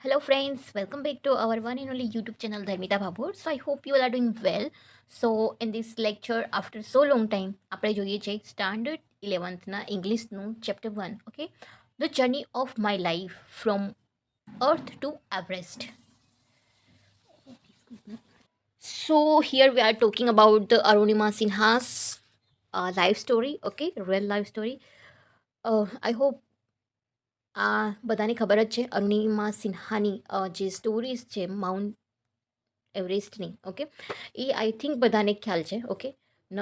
Hello friends, welcome back to our one and only YouTube channel Dharmita Bhabur. So I hope you all are doing well. So in this lecture, after so long time, આપણે જોઈએ છે standard 11th ના ઇંગ્લિશનું chapter 1, okay? The journey of my life from Earth to Everest. So here we are talking about the Arunima Sinha's life story, okay? Real life story. I hope બધાને ખબર જ છે અરુણિમા સિન્હાની જે stories છે mount એવરેસ્ટની, okay, એ I think બધાને ખ્યાલ છે, ઓકે. ન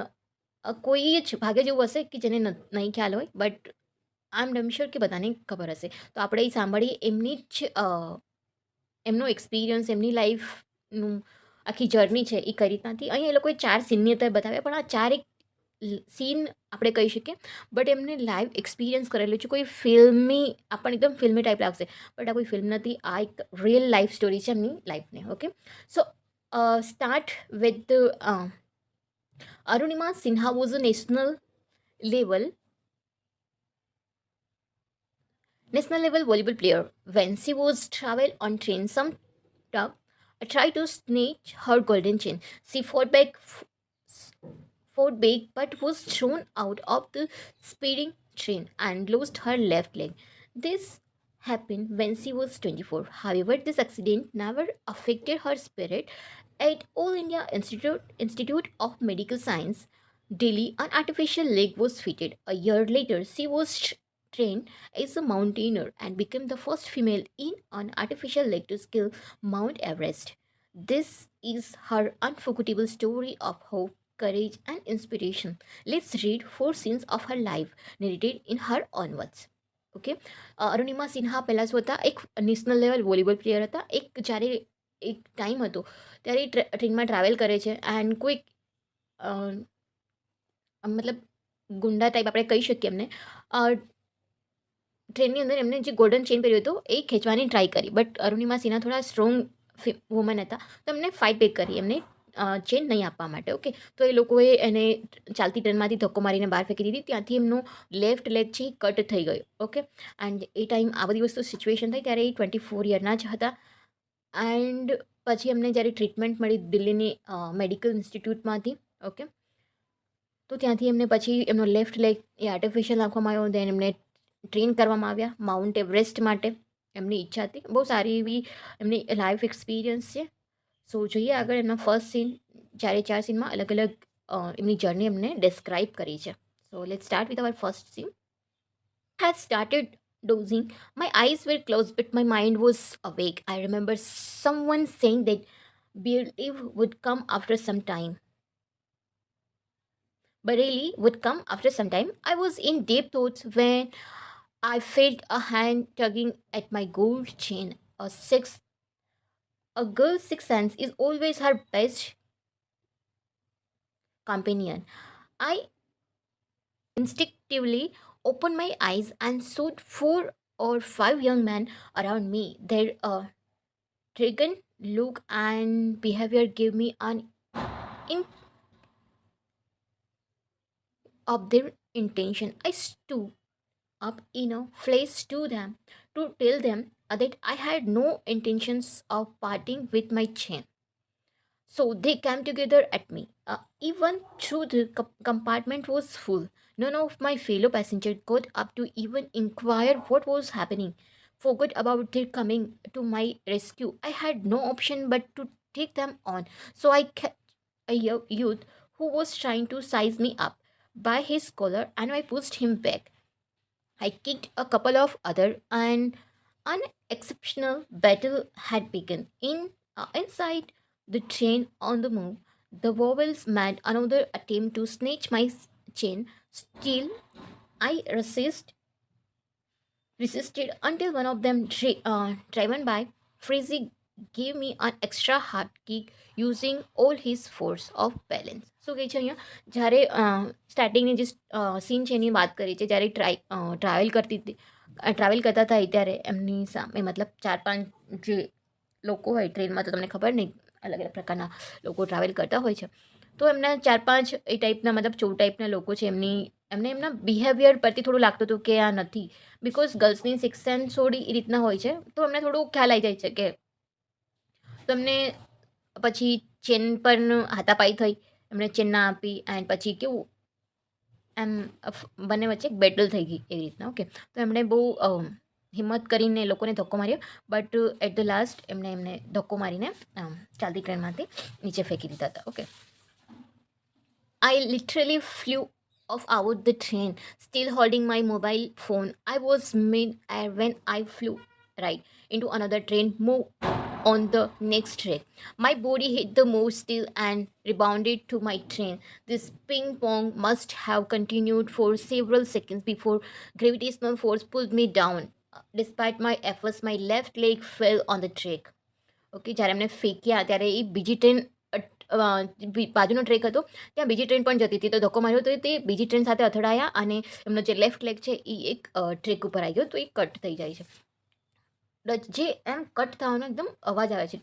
કોઈ જ ભાગ્ય જેવું હશે કે જેને નહીં ખ્યાલ હોય, બટ આઈ એમ ડમ શ્યોર કે બધાને ખબર હશે. તો આપણે એ સાંભળીએ એમની જ એમનો એક્સપિરિયન્સ, એમની લાઈફનું આખી જર્ની છે એ કઈ રીતનાથી. અહીં એ લોકોએ 4 સીનની અંદર બતાવ્યા, પણ આ 4 એક સીન આપણે કહી શકીએ, બટ એમને લાઈવ એક્સપિરિયન્સ કરેલું છે. કોઈ ફિલ્મી, આપણને એકદમ ફિલ્મી ટાઈપ લાગશે, બટ આ કોઈ ફિલ્મ નથી, આ એક રિયલ લાઈફ સ્ટોરી છે એમની લાઈફની, okay. So start with the Arunima Sinha was a level national level volleyball player. When she was travel on train, some dog tried to snatch her golden chain. She fought back, but was thrown out of the speeding train and lost her left leg. This happened when she was 24. However, this accident never affected her spirit. At All India Institute of Medical Science, Delhi, an artificial leg was fitted. A year later, she was trained as a mountaineer and became the first female in an artificial leg to scale Mount Everest. This is her unforgettable story of hope, courage, and inspiration. Let's read 4 scenes of her life, narrated in her own words. Okay. Arunima Sinha પહેલાં શું હતા, એક national level volleyball player હતા. જ્યારે એક time હતો ત્યારે એ ટ્રેનમાં ટ્રાવેલ કરે છે એન્ડ કોઈક મતલબ ગુંડા ટાઈપ આપણે કહી શકીએ એમને, ટ્રેનની અંદર એમને જે ગોલ્ડન ચેન પહેર્યો હતો એ ખેંચવાની ટ્રાય કરી, બટ અરુણિમા સિન્હા થોડા સ્ટ્રોંગ વુમન હતા, તો એમને ફાઇટ બેક કરી એમને ચેન નહીં આપવા માટે, ઓકે. તો એ લોકોએ એને ચાલતી ટ્રેનમાંથી ધક્કો મારીને બહાર ફેંકી દીધી. ત્યાંથી એમનો લેફ્ટ લેગ છે કટ થઈ ગયો, ઓકે. એન્ડ એ ટાઈમ આ બધી વસ્તુ સિચ્યુએશન થઈ ત્યારે એ 24 યરના જ હતા. એન્ડ પછી એમને જ્યારે ટ્રીટમેન્ટ મળી દિલ્હીની મેડિકલ ઇન્સ્ટિટ્યૂટમાંથી, ઓકે, તો ત્યાંથી એમને પછી એમનો લેફ્ટ લેગ એ આર્ટિફિશિયલ નાખવામાં આવ્યો. દેન એમને ટ્રેન કરવામાં આવ્યા માઉન્ટ એવરેસ્ટ માટે. એમની ઈચ્છા હતી, બહુ સારી એવી એમની લાઈફ એક્સપિરિયન્સ છે. સો જોઈએ આગળ એમના ફર્સ્ટ સીન, જ્યારે 4 સીનમાં અલગ અલગ એમની જર્ની એમને ડિસ્ક્રાઇબ કરી છે. So let start with our first scene. Had started dozing. My eyes were closed, but my mind was awake. I remember someone saying that belief would come after some time. Bareilly would come after some time. I was in deep thoughts when I felt a hand tugging at my gold chain. A girl's sixth sense is always her best companion. I instinctively opened my eyes and saw 4 or 5 young men around me. Their arrogant look and behavior gave me an in of their intention. I stood up in a flash to them to tell them that I had no intentions of parting with my chain. So they came together at me. Even though the compartment was full, none of my fellow passengers got up to even inquire what was happening. Forgot about their coming to my rescue. I had no option but to take them on. So I kept a youth who was trying to size me up by his collar and I pushed him back. I kicked a couple of other, and an exceptional battle had begun. Inside the train on the move, the vowels made another attempt to snatch my chain. Still, I resisted until one of them, driven by Frizzy, gave me an extra hard kick using all his force of balance. શું કહે છે અહીંયા, જ્યારે સ્ટાર્ટિંગની જે scene છે એની વાત કરી છે, જ્યારે ટ્રાવેલ કરતા હતા ત્યારે એમની સામે મતલબ 4-5 જે લોકો હોય ટ્રેનમાં, તો તમને ખબર નહીં અલગ અલગ પ્રકારના લોકો ટ્રાવેલ કરતા હોય છે, તો એમના 4-5 એ ટાઈપના મતલબ ચોર ટાઈપના લોકો છે એમની એમને એમના બિહેવિયર પરથી થોડું લાગતું હતું કે આ નથી, બિકોઝ ગર્લ્સની સિક્સ સેન્સ થોડી એ રીતના હોય છે, તો એમને થોડું ખ્યાલ આવી જાય છે કે તમને પછી ચેન પર હાથાપાઈ થઈ, એમણે ચેન ના આપી એન્ડ પછી કેવું એમ બંને વચ્ચે એક બેટલ થઈ ગઈ એવી રીતના. ઓકે, તો એમણે બહુ હિંમત કરીને લોકોને ધક્કો માર્યો, બટ એટ ધ લાસ્ટ એમને ધક્કો મારીને ચાલતી ટ્રેનમાંથી નીચે ફેંકી દીધા હતા. Okay, I literally flew off out the train, still holding my mobile phone. I was mid air when I flew right into another train, move on the next track. My body hit the move still and rebounded to my train. This ping pong must have continued for several seconds before gravitational force pulled me down. Despite my efforts, my left leg fell on the track. Okay, જ્યારે એમને ફેંક્યા ત્યારે એ બીજી train બાજુનો track હતો, ત્યાં બીજી train પણ જતી હતી, તો ધક્કો માર્યો તો તે બીજી ટ્રેન સાથે અથડાયા અને એમનો જે લેફ્ટ લેગ છે એ એક ટ્રેક ઉપર આવી ગયો, તો એ કટ થઈ જાય છે. જે એમ કટ થવાનો એકદમ અવાજ આવે છે.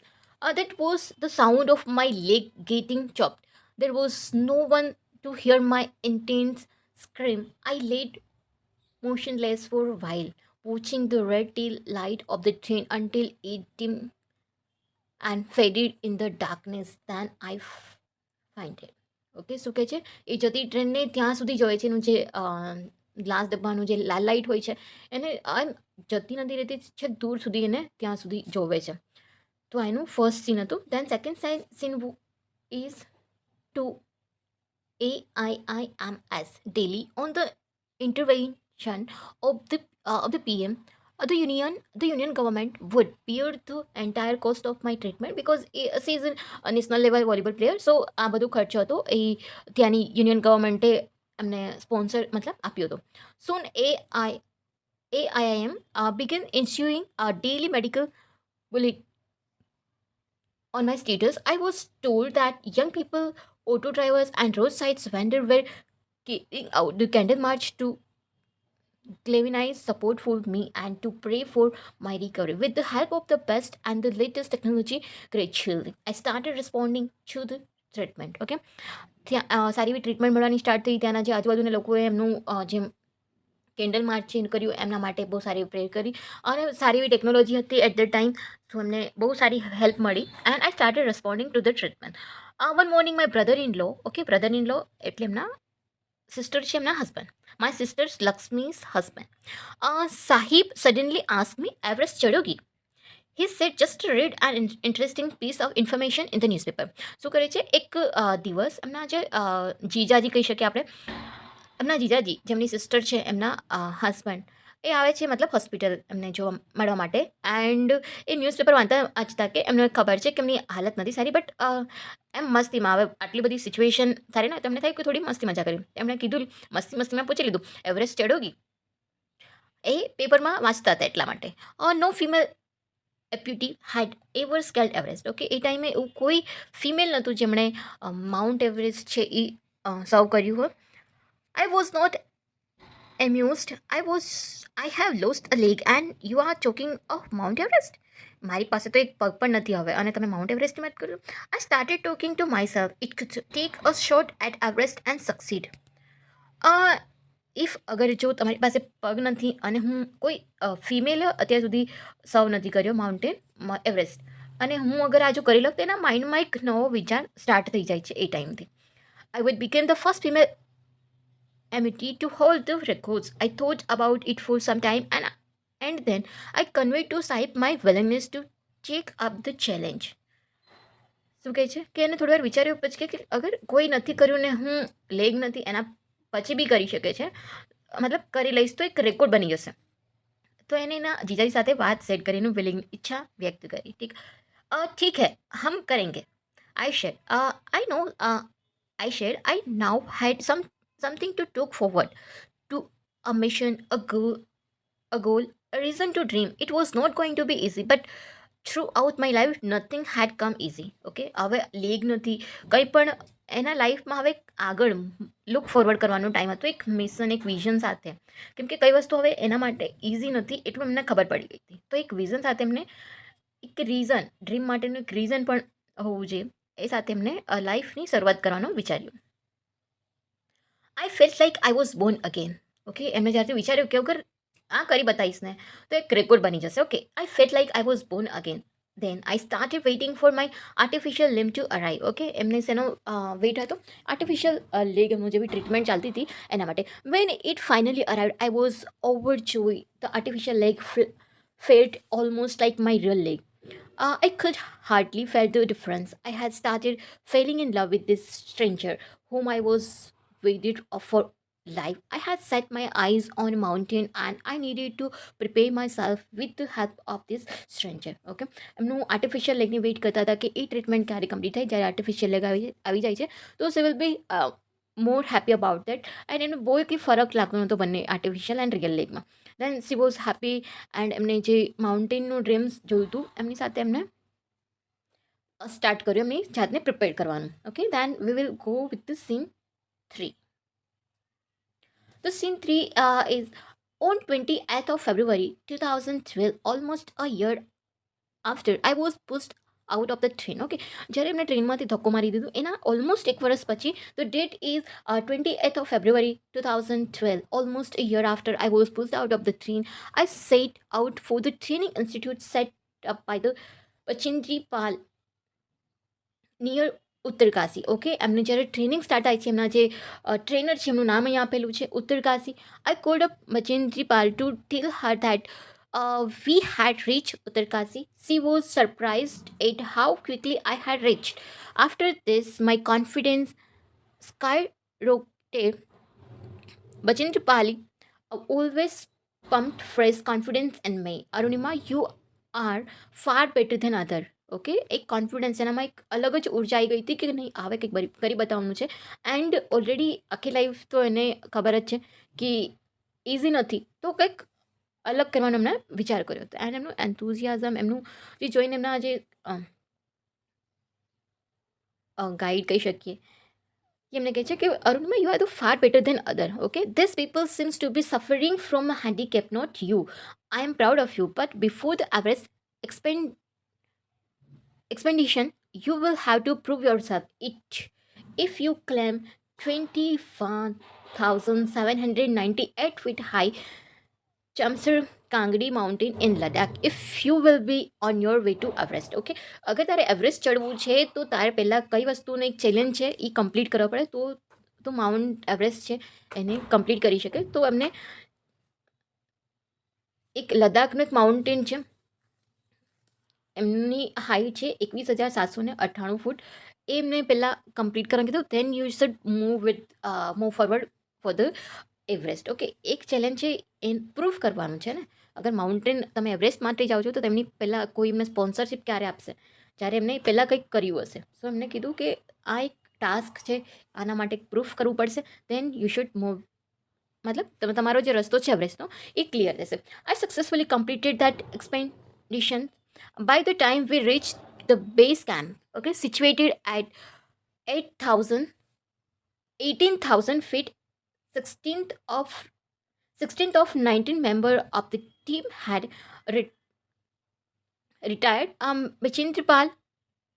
That was the sound of my leg getting chopped. There was no one to hear my intense scream. I laid motionless for a while, watching the red tail light of the train until it dimmed and faded in the darkness. Then I find it. Okay, શું કહે છે, એ જતી ટ્રેનને ત્યાં સુધી જોવે છે, એનું જે ગ્લાસ ડબ્બાનું જે લાલ લાઇટ હોય છે એને આમ જતી નથી રહેતી, છે દૂર સુધી એને ત્યાં સુધી જોવે છે. તો એનું ફર્સ્ટ સીન હતું. Then second scene is to AIIMS Delhi on the intervention of the PM. The union government would bear the entire cost of my treatment because she is a national level volleyball player. So આ બધું ખર્ચો હતો એ ત્યાંની union ગવર્મેન્ટે એમને sponsor મતલબ આપ્યો હતો. Soon AIIM began issuing a daily medical bulletin on my status. I was told that young people, auto drivers, and roadside vendors were carrying out the candle march to galvanize support for me and to pray for my recovery. With the help of the best and the latest technology, gradually I started responding to the treatment. Okay, ત્યાં સારી એવી treatment મળવાની start થઈ. ત્યાંના જે આજુબાજુના લોકોએ એમનું જે કેન્ડલ માર્ચ કર્યું એમના માટે બહુ સારી પ્રેયર કરી અને સારી એવી ટેકનોલોજી હતી એટ ધ ટાઈમ, તો એમને બહુ સારી હેલ્પ મળી and I started responding to the treatment. One morning my brother in law, okay, brother in law એટલે એમના સિસ્ટર છે, એમના husband, my sisters Lakshmi's husband, Sahib suddenly ask me, Everest ચડોગી? He said just read an interesting piece of information in the newspaper. શું કરે છે, એક દિવસ એમના જે જીજાજી કહી શકીએ આપણે, એમના જીજાજી જેમની સિસ્ટર છે, એમના હસબન્ડ એ આવે છે મતલબ હોસ્પિટલ એમને જોવા મળવા માટે એન્ડ એ ન્યૂઝપેપર વાંચતા કે એમને ખબર છે કે એમની હાલત નથી સારી, બટ એમ મસ્તીમાં આવે આટલી બધી સિચ્યુએશન સારી ને, તો એમને થાય કે થોડી મસ્તી મજા કરી. એમણે કીધું મસ્તીમાં પૂછી લીધું એવરેસ્ટ ચડોગી, એ પેપરમાં વાંચતા હતા એટલા માટે. નો ફિમેલ એપ્યુટી હેડ એવર સ્કેલ્ડ એવરેસ્ટ. ઓકે, એ ટાઈમે એવું કોઈ ફિમેલ નહોતું જેમણે માઉન્ટ એવરેસ્ટ છે એ સર્વ કર્યું હોય. I was not amused. I have lost a leg and you are talking of Mount Everest. મારી પાસે તો એક પગ પણ નથી હવે અને તમે માઉન્ટ એવરેસ્ટની વાત કરો. I started talking to myself. It could take a shot at Everest and succeed. If અગર જો તમારી પાસે પગ નથી અને હું કોઈ ફિમેલ અત્યાર સુધી સર્વ નથી કર્યો માઉન્ટેન એવરેસ્ટ, અને હું અગર આ જો કરી લઉં તો એના માઇન્ડમાં એક નવો વિચાર સ્ટાર્ટ થઈ જાય છે એ ટાઈમથી. I would become the first female amputee to hold the records. I thought about it for some time and then I conveyed to Sahib my willingness to take up the challenge. શું કહે છે કે એને થોડી વાર વિચાર્યું પછી કે અગર કોઈ નથી કર્યું ને હું લેગ નથી એના પછી બી કરી શકે છે, મતલબ કરી લઈશ તો એક રેકોર્ડ બની જશે. તો એને એના જીજાજી સાથે વાત સેટ કરીને વિલિંગ ઈચ્છા વ્યક્ત કરી. ઠીક હે હમ કરેંગે. I shared. I now had something to look forward to, a mission, a goal, a reason to dream. It was not going to be easy, but throughout my life nothing had come easy. Okay, હવે leg નથી કંઈ પણ એના લાઈફમાં હવે આગળ look forward કરવાનો time હતો, એક મિશન એક વિઝન સાથે, કેમ કે કઈ વસ્તુ હવે એના માટે ઇઝી નથી એટલું એમને ખબર પડી ગઈ હતી. તો એક વિઝન સાથે એમને એક રીઝન, ડ્રીમ માટેનું એક રીઝન પણ હોવું જોઈએ, એ સાથે એમને લાઈફની શરૂઆત કરવાનું વિચાર્યું. આઈ felt like I was born again. Okay, એમને જ્યારથી વિચાર્યું કે અગર આ કરી બતાવીશ ને તો એક રેકોર્ડ બની જશે. Okay, I felt like I was born again. Then I started waiting for my artificial limb to arrive. Okay, એમને શેનો વેઇટ હતો? આર્ટિફિશિયલ લેગ, એમનું જે બી ટ્રીટમેન્ટ ચાલતી હતી એના માટે. When it finally arrived I was overjoyed. The artificial leg felt almost like my real leg. I could hardly feel the difference. I had started falling in love with this stranger whom I was waited for life. I had set my eyes on a mountain and I needed to prepare myself with the help of this stranger. Okay, એમનું artificial લેગની weight કરતા હતા કે એ treatment ક્યારે complete થાય. જ્યારે artificial leg આવી જાય છે તો she will be more happy about that. And એનો બહુ કંઈ ફરક લાગતો નહોતો બંને આર્ટિફિશિયલ એન્ડ રિયલ લેગમાં. Then she was happy and એમને જે માઉન્ટેનનું ડ્રીમ્સ જોયું હતું એમની સાથે એમને સ્ટાર્ટ કર્યું એમની જાતને પ્રિપેર કરવાનું. Okay, then we will go with the scene 3. The scene 3 is on 28th of February 2012, almost a year after I was pushed out of the train. Okay, જ્યારે એમને ટ્રેનમાંથી ધક્કો મારી દીધું એના ઓલમોસ્ટ એક વર્ષ પછી. The that is 28th of February 2012, almost a year after I was pushed out of the train. I set out for the training institute set up by the Bachindri Pal near Uttarkashi. Okay, એમને જ્યારે training start થાય છે એમના જે trainer છે એમનું નામ અહીંયા આપેલું છે Uttarkashi. I called up Bachendri Pal to tell her that we had reached Uttarkasi. She was surprised at how quickly I had reached. After this, my confidence skyrocketed. Bachendra Pali always pumped fresh confidence in me. Arunima, you are far better than other. Okay, એક confidence એનામાં એક અલગ જ ઉર્જા આવી ગઈ હતી કે નહીં આવે કંઈક કરી બતાવવાનું છે. એન્ડ ઓલરેડી આખી લાઈફ તો એને ખબર જ છે કે ઇઝી નથી, તો કંઈક અલગ કરવાનો એમણે વિચાર કર્યો હતો. એન્ડ એમનું એન્થુઝિયાઝમ, એમનું જે જોઈને એમના જે ગાઈડ કહી શકીએ કે એમને કહે છે કે Arunima you are the far better than other. Okay, these people seems to be suffering from a handicap, not you. I am proud of you, but before the average expedition, you will have to prove yourself. It if you climb 21,798 feet high Chamsar Kangri mountain in Ladakh, if you will be on your way to Everest. Okay, અગર તારે Everest ચડવું છે તો તારે પહેલાં કઈ વસ્તુનો એક ચેલેન્જ છે એ કમ્પ્લીટ કરવા પડે તો માઉન્ટ એવરેસ્ટ છે એને કમ્પ્લીટ કરી શકે. તો એમને એક લદ્દાખનું એક માઉન્ટેન છે, એમની હાઈટ છે 21,798 ફૂટ. એ એમને પહેલાં કમ્પ્લીટ કરવાનું કીધું. Then you should move forward for the Everest. Okay, એક ચેલેન્જ છે એ પ્રૂફ કરવાનું છે ને. અગર માઉન્ટેન તમે એવરેસ્ટ માટે જાઓ છો તો તેમની પહેલાં કોઈ એમને સ્પોન્સરશિપ ક્યારે આપશે? જ્યારે એમને પહેલાં કંઈક કર્યું હશે. સો એમને કીધું કે આ એક ટાસ્ક છે, આના માટે પ્રૂફ કરવું પડશે. દેન યુ શુડ મૂવ, મતલબ તમે તમારો જે રસ્તો છે એવરેસ્ટનો એ ક્લિયર રહેશે. I successfully completed that expedition. By the time we reached the base camp, okay, situated at 8,000, 18,000 feet, 16th of 19 member of the team had retired.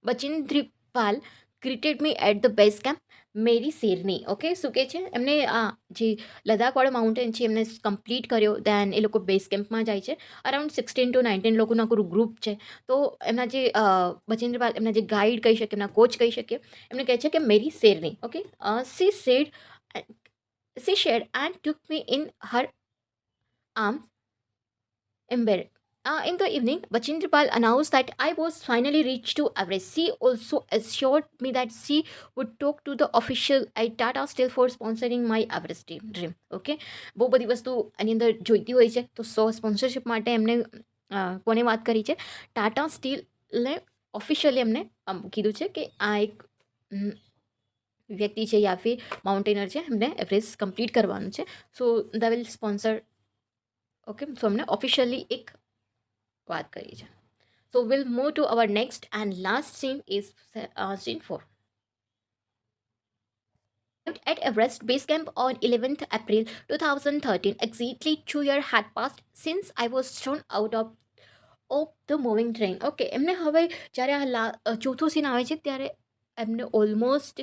Bachindripal greeted me at the base camp. મેરી શેરની. Okay, શું કહે છે એમને આ જે લદ્દાખવાળો mountain છે એમને કમ્પ્લીટ કર્યો. દેન એ લોકો બેઝ કેમ્પમાં જાય છે. અરાઉન્ડ 16 to 19 લોકોનું આખું ગ્રુપ છે. તો એમના જે બચેન્દ્રપાલ, એમના જે ગાઈડ કહી શકીએ, એમના કોચ કહી શકીએ, એમને કહે છે કે મેરી શેરની. Okay, she shed and took me in her arms embedded. In the evening, Bachindrapal announced that I was finally reached to Everest. She also assured me that she would talk to the official at Tata Steel for sponsoring my Everest dream. Okay, બહુ બધી વસ્તુ આની અંદર જોઈતી હોય છે તો sponsorship માટે એમને કોને વાત કરી છે? ટાટા સ્ટીલને ઓફિશિયલી એમને કીધું છે કે આ એક વ્યક્તિ છે યા ફિર માઉન્ટેનર છે, એમને એવરેસ્ટ કમ્પ્લીટ કરવાનું છે. So they will sponsor. Okay, so અમને ઓફિશિયલી એક વાત કરી છે. So will move to our next and last scene is scene 4. At Everest Base Camp on 11th April 2013, exactly 2 years had passed since I was thrown out of the moving train. Okay, એમને હવે જ્યારે આ ચોથો scene આવે છે ત્યારે એમને almost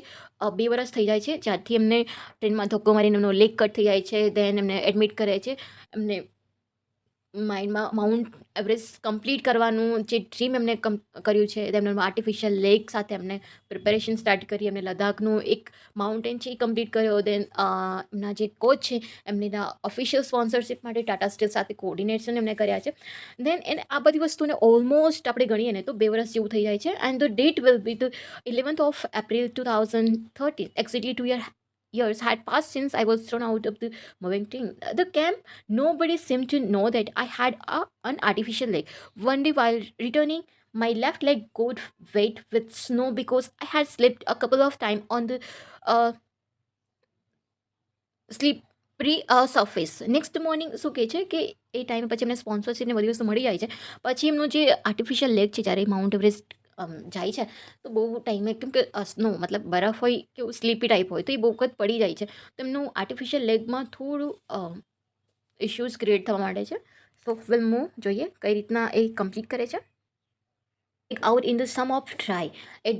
2 વર્ષ થઈ જાય છે જ્યારથી એમને ટ્રેનમાં ધક્કો મારીને એમનો લેગ કટ થઈ જાય છે. દેન એમને એડમિટ કરે છે. એમને માઇન્ડમાં માઉન્ટ એવરેસ્ટ કમ્પ્લીટ કરવાનું જે ડ્રીમ એમને કર્યું છે, તેમને આર્ટિફિશિયલ લેક સાથે એમને પ્રિપેરેશન સ્ટાર્ટ કરી. એમને લદ્દાખનું એક માઉન્ટેન છે એ કમ્પ્લીટ કર્યો. દેન એમના જે કોચ છે એમના ઓફિશિયલ સ્પોન્સરશિપ માટે ટાટા સ્ટીલ સાથે કોર્ડિનેશન એમને કર્યા છે. દેન એને આ બધી વસ્તુને ઓલમોસ્ટ આપણે ગણીએ ને તો 2 વર્ષ જેવું થઈ જાય છે. And the date will be the 11th of April 2013. Exactly 2 years had passed since I was thrown out of the moving team. The camp, nobody seemed to know that I had an artificial leg. One day while returning, my left leg got wet with snow because I had slipped a couple of times on the uh, slippery surface. Next morning શું કહે છે કે એ ટાઈમે પછી એમને સ્પોન્સરશિપને બધી વસ્તુ મળી જાય છે. પછી એમનું જે આર્ટિફિશિયલ લેક છે જ્યારે માઉન્ટ એવરેસ્ટ જાય છે તો બહુ ટાઈમે કેમ કે સ્નો મતલબ બરફ હોય કે સ્લીપી ટાઈપ હોય તો એ બહુ વખત પડી જાય છે. તો એમનું આર્ટિફિશિયલ લેગમાં થોડું ઇશ્યુઝ ક્રિએટ થવા માંડે છે. સો વિલ મૂવ જોઈએ કઈ રીતના એ કમ્પ્લીટ કરે છે. Out in the sum of try. At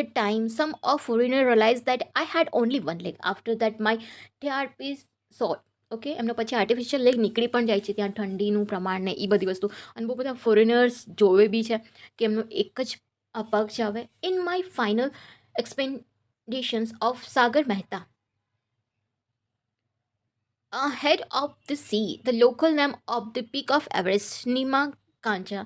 the time, some of foreigner realized that I had only one leg. After that, my TRP short. Okay, એમનો પછી આર્ટિફિશિયલ લેગ નીકળી પણ જાય છે ત્યાં ઠંડીનું પ્રમાણ ને એ બધી વસ્તુ. અને બહુ બધા ફોરેનર્સ જોવે બી છે કે એમનો એક જ પગ છે હવે. In my final expeditions of Sagar Mehta head of the sea, the local name of the peak of Everest, Nima Kancha,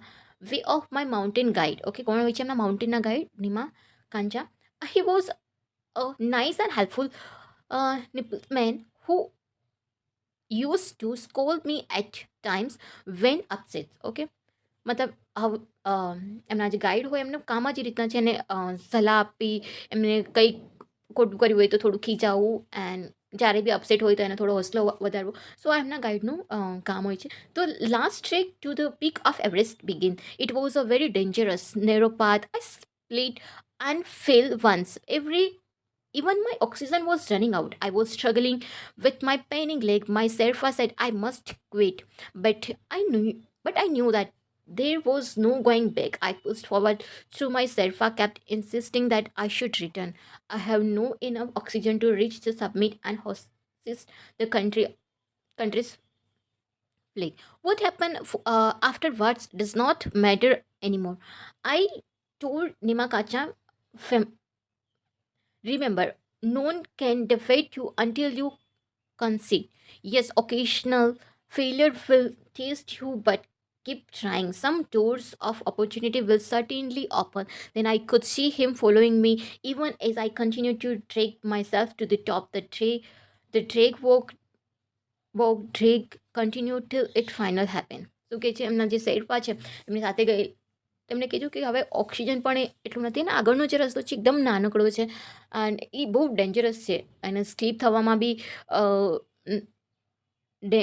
way of my mountain guide. Okay, કોણ હોય છે એમના માઉન્ટેનના guide? Nima Kancha. He was a nice and helpful man who used to scold me at times when upset. Okay, મતલબ એમના જે guide હોય એમનું કામ જ એ રીતના છે, એને સલાહ આપી, એમને કંઈક ખોટું કર્યું હોય તો થોડું ખીજાવવું, એન્ડ જ્યારે બી અપસેટ હોય તો એને થોડો હોસલો વધારવો. સો આ એમના ગાઈડનું કામ હોય છે. તો last track to the peak of Everest begin. It was a very dangerous narrow path. I split and fell once. Even my oxygen was running out. I was struggling with my paining leg. My Sherpa said I must quit, but I knew that there was no going back. I pushed forward through my Sherpa kept insisting that I should return. I have no enough oxygen to reach the summit and host the country's flag. What happened afterwards does not matter anymore. I told Nimakacha, remember, no one can defeat you until you concede. Yes, occasional failure will test you, but keep trying. Some doors of opportunity will certainly open. Then I could see him following me even as I continued to drag myself to the top. The drag drag continued till it final happened. શું કહે છે એમના જે શેરપા છે એમની સાથે ગઈ, તેમણે કીધું કે હવે ઓક્સિજન પણ એટલું નથી અને આગળનો જે રસ્તો છે એકદમ નાનકડો છે એન્ડ એ બહુ ડેન્જરસ છે અને સ્લીપ થવામાં બી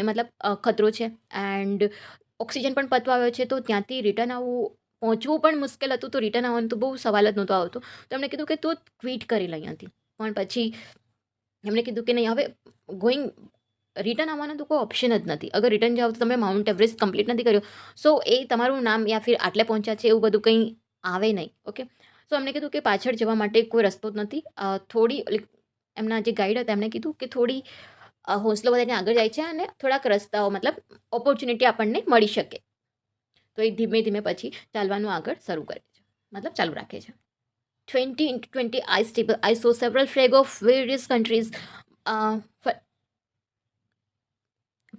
મતલબ ખતરો છે. એન્ડ ઓક્સિજન પણ પતવા આવ્યો છે તો ત્યાંથી રિટર્ન આવવું, પહોંચવું પણ મુશ્કેલ હતું, તો રિટર્ન આવવાનું તો બહુ સવાલ જ નહોતો આવતો. તો એમણે કીધું કે તું ક્વિટ કરી લે અહીંયાથી. પણ પછી એમણે કીધું કે નહીં, હવે રિટર્ન આવવાનો તો કોઈ ઓપ્શન જ નથી. અગર રિટર્ન જાઓ તો તમે માઉન્ટ એવરેસ્ટ કમ્પ્લીટ નથી કર્યો, સો એ તમારું નામ યા ફિર આટલે પહોંચ્યા છે એવું બધું કંઈ આવે નહીં. ઓકે, સો એમણે કીધું કે પાછળ જવા માટે કોઈ રસ્તો જ નથી. થોડી એમના જે ગાઈડ હતા એમણે કીધું કે થોડી હોંસલો વધારીને આગળ જાય છે અને થોડાક રસ્તાઓ મતલબ ઓપોર્ચ્યુનિટી આપણને મળી શકે. તો એ ધીમે ધીમે પછી ચાલવાનું આગળ શરૂ કરે છે, મતલબ ચાલુ રાખે છે. 20 ice table. I saw several flags of various countries.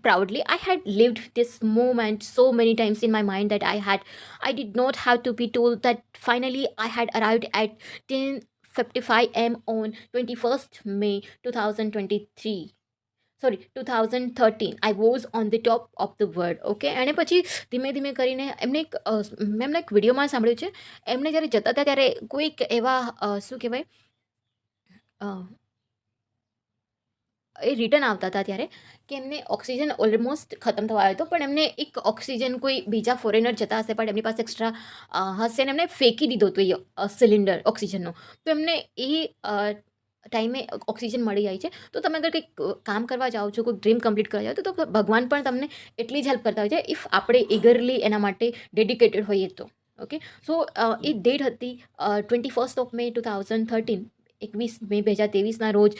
Proudly, I had lived this moment so many times in my mind that I did not have to be told that finally I had arrived at 10:55 am on 21st May 2023. Sorry 2013. I was on the top of the world. Okay, અને પછી ધીમે ધીમે કરીને એમને એક વિડીયોમાં સાંભળ્યું છે, એમને જ્યારે જતા હતા ત્યારે કોઈક એવા શું કહેવાય એ રિટર્ન આવતા હતા ત્યારે કે એમને ઓક્સિજન ઓલમોસ્ટ ખતમ થવા આવ્યો હતો, પણ એમને એક ઓક્સિજન કોઈ બીજા ફોરેનર જતા હશે પણ એમની પાસે એક્સ્ટ્રા હશે અને એમને ફેંકી દીધો હતો એ સિલિન્ડર ઓક્સિજનનો. તો એમને એ ટાઈમે ઓક્સિજન મળી જાય છે. તો તમે અગર કંઈક કામ કરવા જાઓ છો, કોઈ ડ્રીમ કમ્પ્લીટ કરવા જાઓ તો ભગવાન પણ તમને એટલી જ હેલ્પ કરતા હોય છે ઇફ આપણે ઇગરલી એના માટે ડેડિકેટેડ હોઈએ તો. ઓકે. સો એ ડેટ હતી 21 મે 2013, 21 મે 2023ના રોજ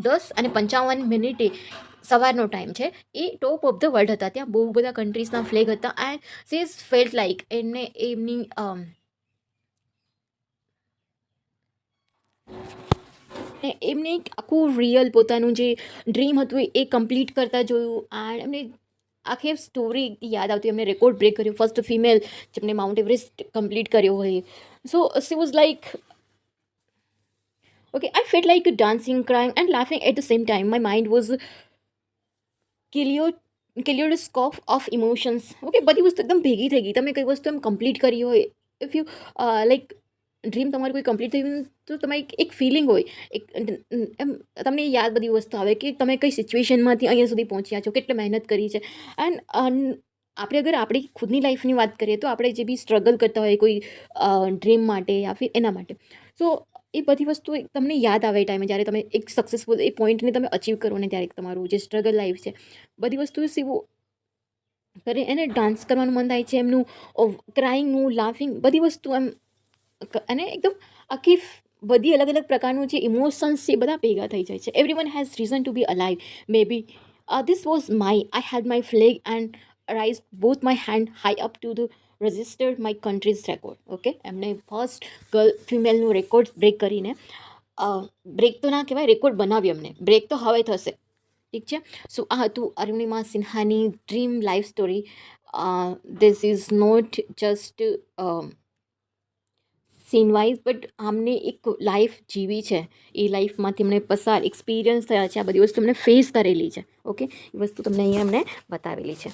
10:55 સવારનો ટાઈમ છે. એ ટોપ ઓફ ધ વર્લ્ડ હતા, ત્યાં બહુ બધા કન્ટ્રીઝના ફ્લેગ હતા. And she is felt like એમની એમને એક આખું રિયલ પોતાનું જે ડ્રીમ હતું એ કમ્પ્લીટ કરતા જોયું. એન્ડ એમને આખી સ્ટોરી યાદ આવતી. એમને રેકોર્ડ બ્રેક કર્યો, ફર્સ્ટ ફિમેલ જેમને માઉન્ટ એવરેસ્ટ કમ્પ્લીટ કર્યો હોય. So she was like okay, I felt like dancing, crying and laughing at the same time. My mind was kaleidoscope of emotions. Okay, બધી વસ્તુ એકદમ ભેગી થઈ ગઈ. તમે કઈ વસ્તુ એમ કમ્પ્લીટ કરી હોય, ઇફ યુ લાઈક ડ્રીમ તમારું કોઈ કમ્પ્લીટ થયું તો તમારી એક ફિલિંગ હોય, એક એમ તમને યાદ બધી વસ્તુ આવે કે તમે કઈ સિચ્યુએશનમાંથી અહીંયા સુધી પહોંચ્યા છો, કેટલી મહેનત કરી છે. એન્ડ આપણે અગર આપણી ખુદની લાઈફની વાત કરીએ તો આપણે જે બી સ્ટ્રગલ કરતા હોય કોઈ ડ્રીમ માટે યા ફિર એના માટે, સો એ બધી વસ્તુ તમને યાદ આવે એ ટાઈમે જ્યારે તમે એક સક્સેસફુલ એ પોઈન્ટને તમે અચીવ કરો ને ત્યારે તમારું જે સ્ટ્રગલ લાઈફ છે બધી વસ્તુ સીવું કરે. એને ડાન્સ કરવાનું મન થાય છે એમનું, ક્રાઇંગનું, લાફિંગ, બધી વસ્તુ એમ અને એકદમ આખી બધી અલગ અલગ પ્રકારનું જે ઇમોશન્સ છે એ બધા ભેગા થઈ જાય છે. Everyone has reason to be alive. Maybe this was my I had my flag and rise both my hand high up to the registered my country's record. Okay, એમને first girl ફિમેલનું record break કરીને, break તો ના કહેવાય, record બનાવ્યો એમને. Break તો હવે થશે, ઠીક છે. સો આ હતું અરુણિમા સિન્હાની dream life story. This is not just scene wise, but આમને એક લાઈફ જીવી છે, એ લાઈફમાંથી એમને પસાર એક્સપિરિયન્સ થયા છે, આ બધી વસ્તુ એમને ફેસ કરેલી છે. ઓકે, એ વસ્તુ તમને અહીંયા એમને બતાવેલી છે.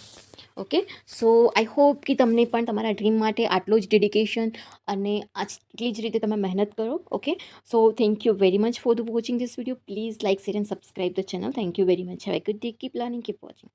ઓકે, સો આઈ હોપ કે તમને પણ તમારા ડ્રીમ માટે આટલું જ ડેડિકેશન અને આટલી જ રીતે તમે મહેનત કરો. Okay, so thank you very much for the watching this video. Please like, share and subscribe the channel. Thank you very much. Have a good day. Keep learning, keep watching.